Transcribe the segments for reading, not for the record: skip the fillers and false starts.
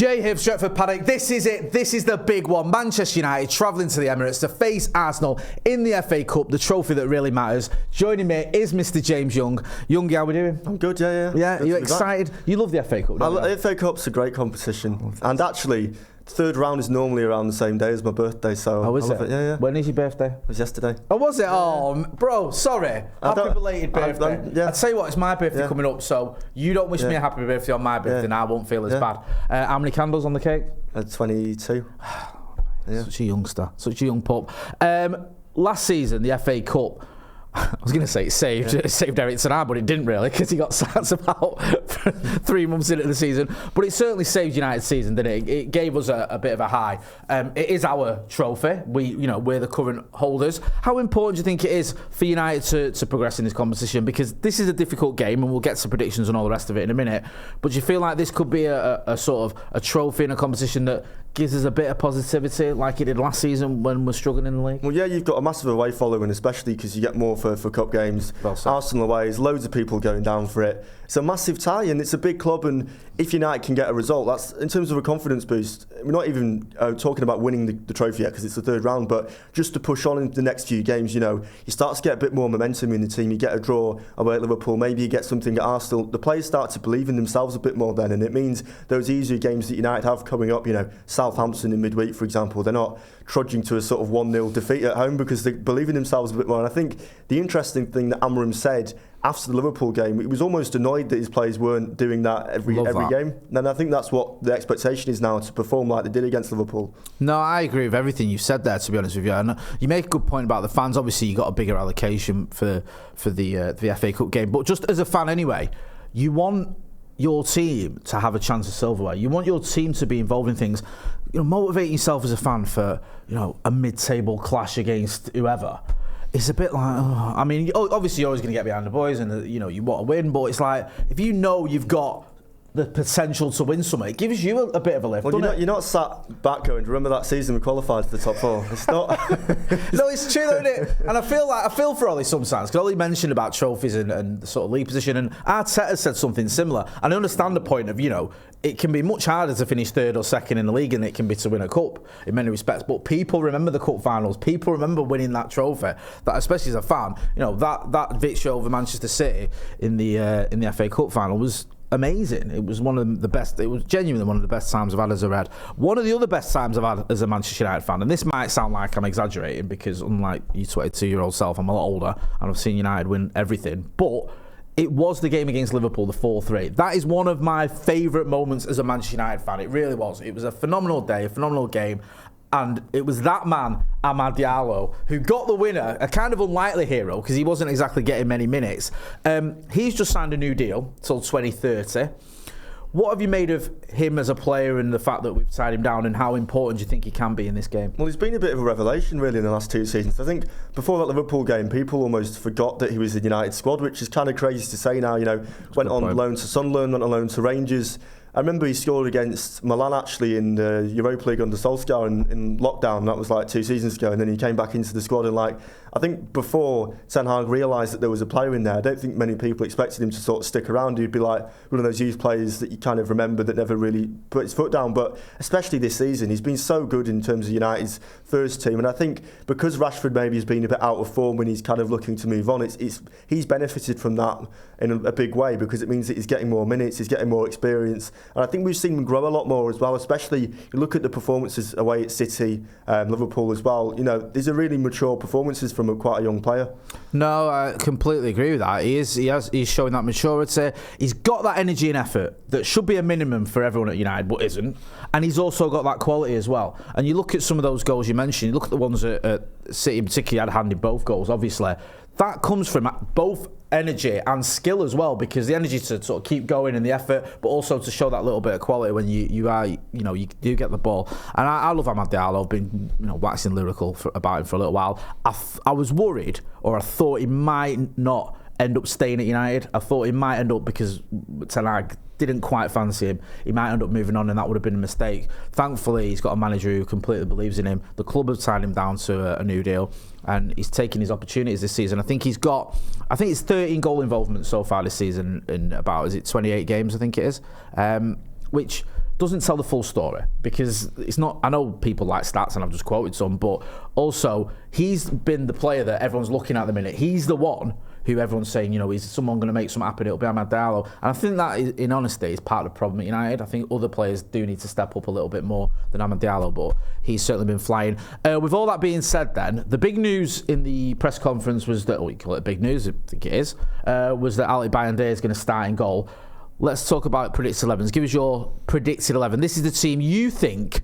Jay Hibb, Stretford, Paddock. This is it. This is the big one. Manchester United travelling to the Emirates to face Arsenal in the FA Cup, the trophy that really matters. Joining me is Mr. James Young. Youngie, how are we doing? I'm good, yeah. Yeah, are you excited? You love the FA Cup, don't you? The FA Cup's a great competition. And actually, third round is normally around the same day as my birthday, so oh, is I love it. Yeah. When is your birthday? It was yesterday. Oh, was it? Oh, bro, sorry. Happy belated birthday. Yeah. I'd tell you what, it's my birthday coming up, so you don't wish me a happy birthday on my birthday, and I won't feel as bad. How many candles on the cake? 22. Such a youngster, such a young pup. Last season, the FA Cup, I was going to say it saved Eric Ten, but it didn't really, because he got sacked about 3 months into the season. But it certainly saved United's season, didn't it? It gave us a bit of a high. It is our trophy. We're the current holders. How important do you think it is for United to progress in this competition? Because this is a difficult game, and we'll get to predictions and all the rest of it in a minute. But do you feel like this could be a sort of a trophy in a competition that gives us a bit of positivity like it did last season when we're struggling in the league? Well, yeah, you've got a massive away following, especially because you get more for cup games. Well said. Arsenal away, there's loads of people going down for it. It's a massive tie, and it's a big club, and if United can get a result, that's in terms of a confidence boost. We're not even talking about winning the trophy yet because it's the third round, but just to push on in the next few games, you start to get a bit more momentum in the team. You get a draw away at Liverpool, maybe you get something at Arsenal. The players start to believe in themselves a bit more then, and it means those easier games that United have coming up, Southampton in midweek, for example, they're not trudging to a sort of 1-0 defeat at home because they believe in themselves a bit more. And I think the interesting thing that Amorim said after the Liverpool game, he was almost annoyed that his players weren't doing that every game. And I think that's what the expectation is now, to perform like they did against Liverpool. No, I agree with everything you've said there, to be honest with you. And you make a good point about the fans. Obviously, you got a bigger allocation for the FA Cup game. But just as a fan anyway, you want your team to have a chance of silverware. You want your team to be involved in things. Motivating yourself as a fan for a mid-table clash against whoever. It's a bit like, obviously you're always going to get behind the boys and you want to win, but it's like if you've got the potential to win something, it gives you a bit of a lift. Well, you're not sat back going, remember that season we qualified for the top 4? It's not. No, it's true, isn't it? And I feel for Ollie sometimes, because Ollie mentioned about trophies and the sort of league position, and Arteta said something similar. And I understand the point of, it can be much harder to finish third or second in the league than it can be to win a cup in many respects. But people remember the cup finals. People remember winning that trophy. That, especially as a fan, that victory over Manchester City in the FA Cup final was amazing. It was one of the best. It was genuinely one of the best times I've had as a Red. One of the other best times I've had as a Manchester United fan, and this might sound like I'm exaggerating because unlike you 22-year-old self, I'm a lot older and I've seen United win everything, but it was the game against Liverpool, the 4-3. That is one of my favourite moments as a Manchester United fan. It really was. It was a phenomenal day, a phenomenal game. And it was that man, Amad Diallo, who got the winner, a kind of unlikely hero because he wasn't exactly getting many minutes. He's just signed a new deal till 2030. What have you made of him as a player and the fact that we've tied him down, and how important do you think he can be in this game? Well, he's been a bit of a revelation really in the last 2 seasons. I think before that Liverpool game, people almost forgot that he was in the United squad, which is kind of crazy to say now. Went on loan to Sunderland, went on loan to Rangers. I remember he scored against Milan actually in the Europa League under Solskjaer in lockdown. That was like 2 seasons ago, and then he came back into the squad. And I think before Ten Hag realised that there was a player in there, I don't think many people expected him to sort of stick around. He'd be like one of those youth players that you kind of remember that never really put his foot down. But especially this season, he's been so good in terms of United's first team. And I think because Rashford maybe has been a bit out of form when he's kind of looking to move on, he's benefited from that in a big way, because it means that he's getting more minutes, he's getting more experience. And I think we've seen him grow a lot more as well, especially you look at the performances away at City, Liverpool as well. These are really mature performances from quite a young player. No, I completely agree with that. He's showing that maturity. He's got that energy and effort that should be a minimum for everyone at United, but isn't. And he's also got that quality as well. And you look at some of those goals you mentioned, you look at the ones at City in particular, had a hand in both goals, obviously. That comes from both energy and skill as well, because the energy to sort of keep going and the effort, but also to show that little bit of quality when you do get the ball. And I love Amad Diallo. I've been waxing lyrical about him for a little while. I was worried, or I thought he might not end up staying at United. I thought he might end up, because Ten Hag didn't quite fancy him, he might end up moving on, and that would have been a mistake. Thankfully, he's got a manager who completely believes in him. The club have tied him down to a new deal, and he's taking his opportunities this season. I think it's 13 goal involvement so far this season in about, is it 28 games, I think it is, which doesn't tell the full story, because it's not. I know people like stats, and I've just quoted some, but also he's been the player that everyone's looking at the minute. He's the one who everyone's saying, is someone going to make something happen? It'll be Amad Diallo. And I think that, in honesty, is part of the problem at United. I think other players do need to step up a little bit more than Amad Diallo, but he's certainly been flying. With all that being said then, the big news in the press conference was that, you call it big news, I think it is, was that Altay Bayındır is going to start in goal. Let's talk about predicted 11s. Give us your predicted 11. This is the team you think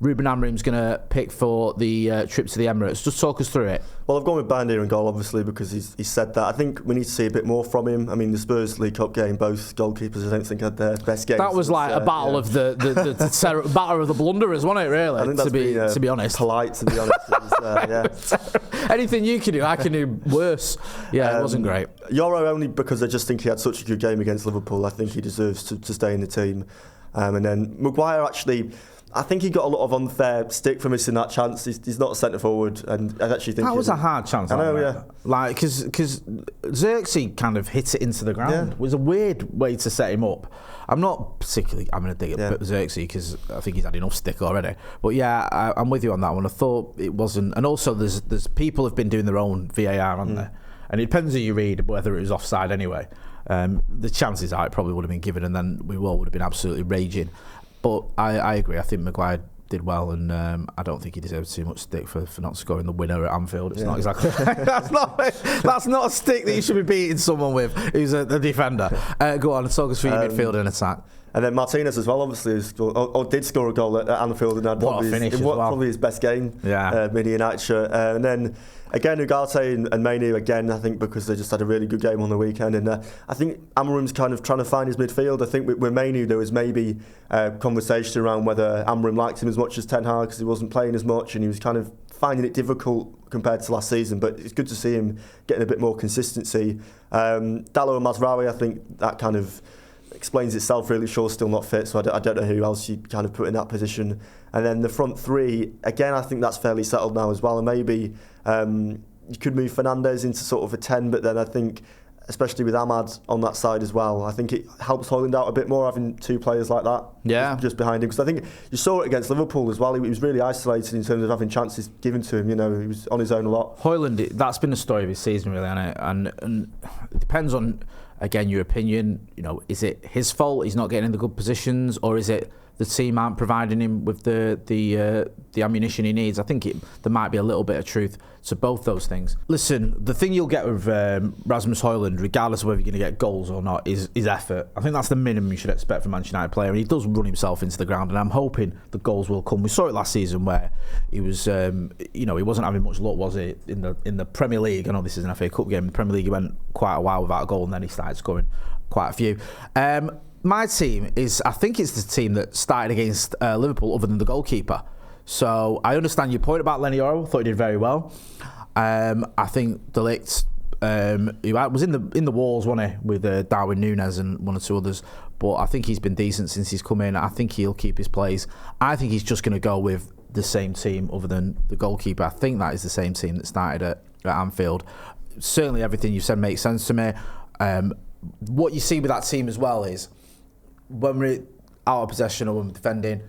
Ruben Amorim's going to pick for the trip to the Emirates. Just talk us through it. Well, I've gone with Bayindir in goal, obviously, because he's said that. I think we need to see a bit more from him. I mean, the Spurs League Cup game, both goalkeepers, I don't think had their best games. That was like a battle of the battle of the blunderers, wasn't it? Really, I think that's to be honest. Polite, to be honest. Anything you can do, I can do worse. Yeah, it wasn't great. Yoro only because I just think he had such a good game against Liverpool. I think he deserves to stay in the team. And then Maguire, actually, I think he got a lot of unfair stick for missing that chance. He's not a centre forward, and I actually think that was a hard chance. I know, yeah. Like because Xerxes kind of hit it into the ground. Yeah. It was a weird way to set him up. I'm not particularly. I'm going to dig at Xerxes because I think he's had enough stick already. But yeah, I'm with you on that one. I thought it wasn't, and also there's people have been doing their own VAR, haven't they? And it depends who you read whether it was offside anyway. The chances are it probably would have been given, and then we all would have been absolutely raging. But I agree. I think Maguire did well, and I don't think he deserves too much stick for not scoring the winner at Anfield. It's not exactly that's not a stick that you should be beating someone with who's a defender. Go on, talk us through your midfield and attack. And then Martinez as well, obviously, did score a goal at Anfield, and had probably his best game. Mini United shirt. And then again, Ugarte and Mainoo again, I think, because they just had a really good game on the weekend. And I think Amorim's kind of trying to find his midfield. I think with Mainoo there was maybe conversation around whether Amorim liked him as much as Ten Hag because he wasn't playing as much, and he was kind of finding it difficult compared to last season. But it's good to see him getting a bit more consistency. Dalot and Mazraoui, I think that kind of explains itself really. Shaw's still not fit, so I don't know who else you kind of put in that position. And then the front three, again, I think that's fairly settled now as well. And maybe you could move Fernandes into sort of a 10, but then I think, especially with Amad on that side as well, I think it helps Højlund out a bit more having two players like that just behind him. Because I think you saw it against Liverpool as well. He was really isolated in terms of having chances given to him. He was on his own a lot. Højlund, that's been the story of his season, really, hasn't it? And it depends on, again, your opinion. Is it his fault he's not getting in the good positions, or is it the team aren't providing him with the ammunition he needs? I think there might be a little bit of truth to both those things. Listen, the thing you'll get with Rasmus Højlund, regardless of whether you're going to get goals or not, is effort. I think that's the minimum you should expect from a Manchester United player, and he does run himself into the ground, and I'm hoping the goals will come. We saw it last season where he was, he wasn't having much luck, was he, in the Premier League? I know this is an FA Cup game. In the Premier League, he went quite a while without a goal, and then he started scoring quite a few. My team I think it's the team that started against Liverpool other than the goalkeeper. So I understand your point about Lenny Orwell. Thought he did very well. I think De Ligt, he was in the walls, wasn't he, with Darwin Núñez and one or two others. But I think he's been decent since he's come in. I think he'll keep his place. I think he's just going to go with the same team other than the goalkeeper. I think that is the same team that started at Anfield. Certainly everything you've said makes sense to me. What you see with that team as well is, when we're out of possession or when we're defending,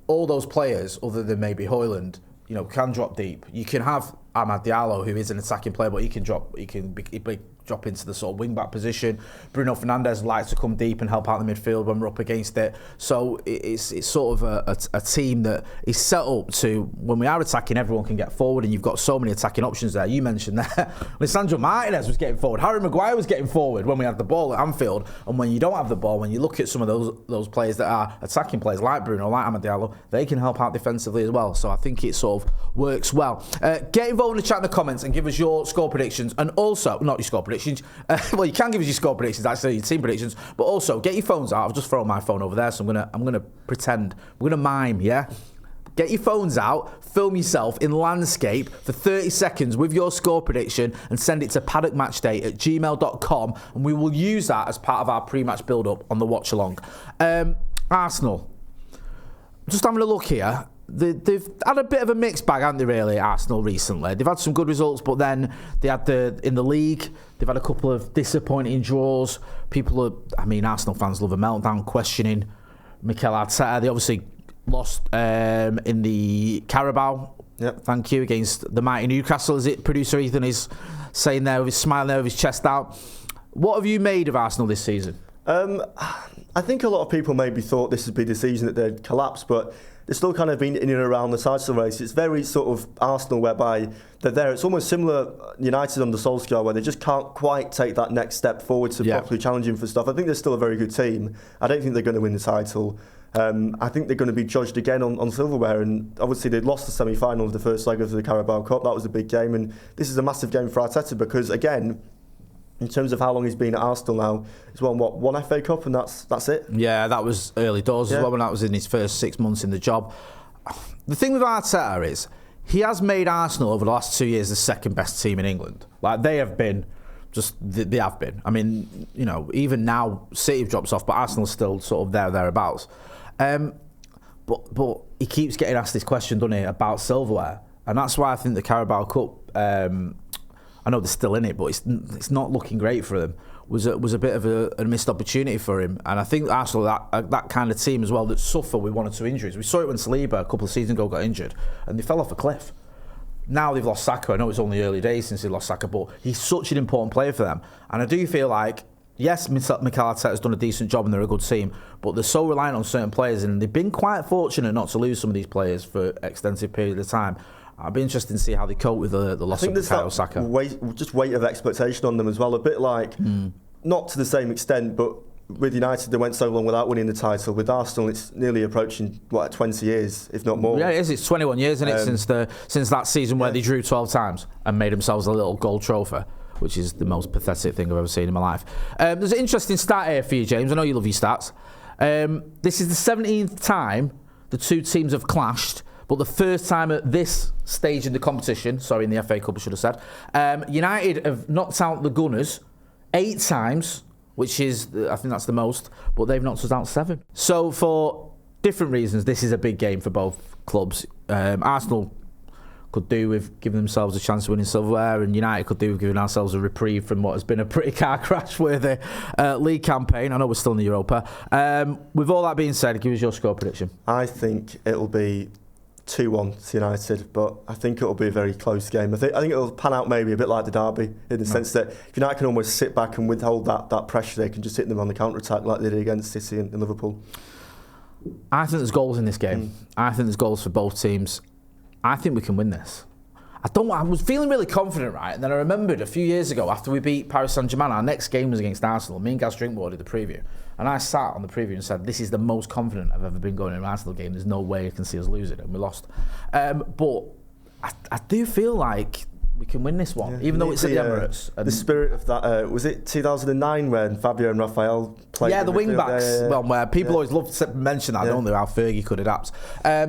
all those players, other than maybe Højlund, can drop deep. You can have Amad Diallo, who is an attacking player, but he can drop into the sort of wing-back position. Bruno Fernandes likes to come deep and help out the midfield when we're up against it. So it's sort of a team that is set up to, when we are attacking, everyone can get forward, and you've got so many attacking options there. You mentioned there, Lisandro Martinez was getting forward. Harry Maguire was getting forward when we had the ball at Anfield. And when you don't have the ball, when you look at some of those players that are attacking players, like Bruno, like Amad Diallo, they can help out defensively as well. So I think it sort of works well. Get involved in the chat in the comments and give us your score predictions, and also, not your score predictions, well, you can give us your score predictions, actually, your team predictions, but also get your phones out. I've just thrown my phone over there, so I'm gonna pretend, we're gonna mime, yeah? Get your phones out, film yourself in landscape for 30 seconds with your score prediction, and send it to paddockmatchday@gmail.com, and we will use that as part of our pre-match build-up on the watch-along. Arsenal, just having a look here. They've had a bit of a mixed bag, haven't they, really, Arsenal, recently? They've had some good results, but then they had in the league, they've had a couple of disappointing draws. Arsenal fans love a meltdown, questioning Mikel Arteta. They obviously lost in the Carabao. Yep. Thank you, against the mighty Newcastle. Is it producer Ethan is saying there with his smile there with his chest out? What have you made of Arsenal this season? I think a lot of people maybe thought this would be the season that they'd collapse, but they've still kind of been in and around the title race. It's very sort of Arsenal whereby they're there. It's almost similar United under Solskjaer, where they just can't quite take that next step forward to properly challenging for stuff. I think they're still a very good team. I don't think they're going to win the title. I think they're going to be judged again on silverware, and obviously they'd lost the semi-final of the first leg of the Carabao Cup. That was a big game, and this is a massive game for Arteta because, again, in terms of how long he's been at Arsenal now, he's won, one FA Cup, and that's it. Yeah, that was early doors as well, when that was in his first 6 months in the job. The thing with Arteta is he has made Arsenal over the last 2 years the second best team in England. Like, they have been. They have been. I mean, you know, even now City have dropped off, but Arsenal's still sort of thereabouts. But he keeps getting asked this question, doesn't he, about silverware, and that's why I think the Carabao Cup. I know they're still in it, but it's not looking great for them. Was a bit of a missed opportunity for him, and I think Arsenal that kind of team as well that suffer with 1 or 2 injuries. We saw it when Saliba a couple of seasons ago got injured, and they fell off a cliff. Now they've lost Saka. I know it's only early days since they lost Saka, but he's such an important player for them. And I do feel like, yes, Mikel Arteta has done a decent job and they're a good team, but they're so reliant on certain players, and they've been quite fortunate not to lose some of these players for extensive periods of time. I'll be interested to see how they cope with the loss of Bukayo Saka. Weight of expectation on them as well. A bit like, not to the same extent, but with United, they went so long without winning the title. With Arsenal, it's nearly approaching 20 years, if not more. Yeah, it is. It's 21 years, isn't it, since that season where they drew 12 times and made themselves a little gold trophy, which is the most pathetic thing I've ever seen in my life. There's an interesting stat here for you, James. I know you love your stats. This is the 17th time the two teams have clashed, but the first time at this stage in the competition, in the FA Cup I should have said, United have knocked out the Gunners 8 times, which is, I think that's the most, but they've knocked us out 7. So for different reasons, this is a big game for both clubs. Arsenal could do with giving themselves a chance of winning silverware, and United could do with giving ourselves a reprieve from what has been a pretty car crash-worthy league campaign. I know we're still in the Europa. With all that being said, give us your score prediction. I think it'll be 2-1 to United, but I think it'll be a very close game. I think it'll pan out maybe a bit like the derby, in the sense that if United can almost sit back and withhold that pressure, they can just hit them on the counter-attack like they did against City and Liverpool. I think there's goals in this game. I think there's goals for both teams. I think we can win this. I was feeling really confident, right? And then I remembered a few years ago, after we beat Paris Saint-Germain, our next game was against Arsenal. Me and Gaz Drinkwater did the preview. And I sat on the preview and said, this is the most confident I've ever been going in an Arsenal game. There's no way I can see us lose it. And we lost. But I do feel like we can win this one, even though it's at the Emirates. The spirit of that, was it 2009 when Fabio and Raphael played? Yeah, the wing-backs. Well, where people always love to mention that, don't they, how Fergie could adapt.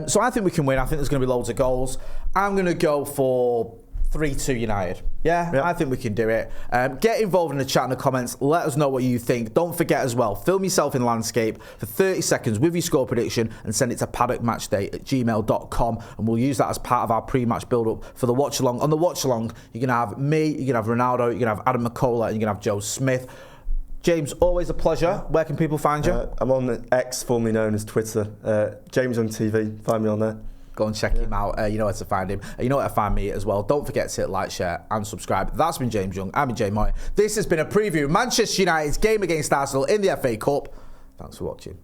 So I think we can win. I think there's going to be loads of goals. I'm going to go for 3-2 United. Yeah, I think we can do it. Get involved in the chat and the comments. Let us know what you think. Don't forget as well, film yourself in landscape for 30 seconds with your score prediction and send it to paddockmatchday@gmail.com, and we'll use that as part of our pre-match build-up for the watch-along. On the watch-along, you're going to have me, you're going to have Ronaldo, you're going to have Adam McCullough, and you're going to have Joe Smith. James, always a pleasure. Where can people find you? I'm on X, formerly known as Twitter. James on TV. Find me on there. Go and check him out. You know where to find him. You know where to find me as well. Don't forget to hit like, share and subscribe. That's been James Young. I've been Jay Moy. This has been a preview of Manchester United's game against Arsenal in the FA Cup. Thanks for watching.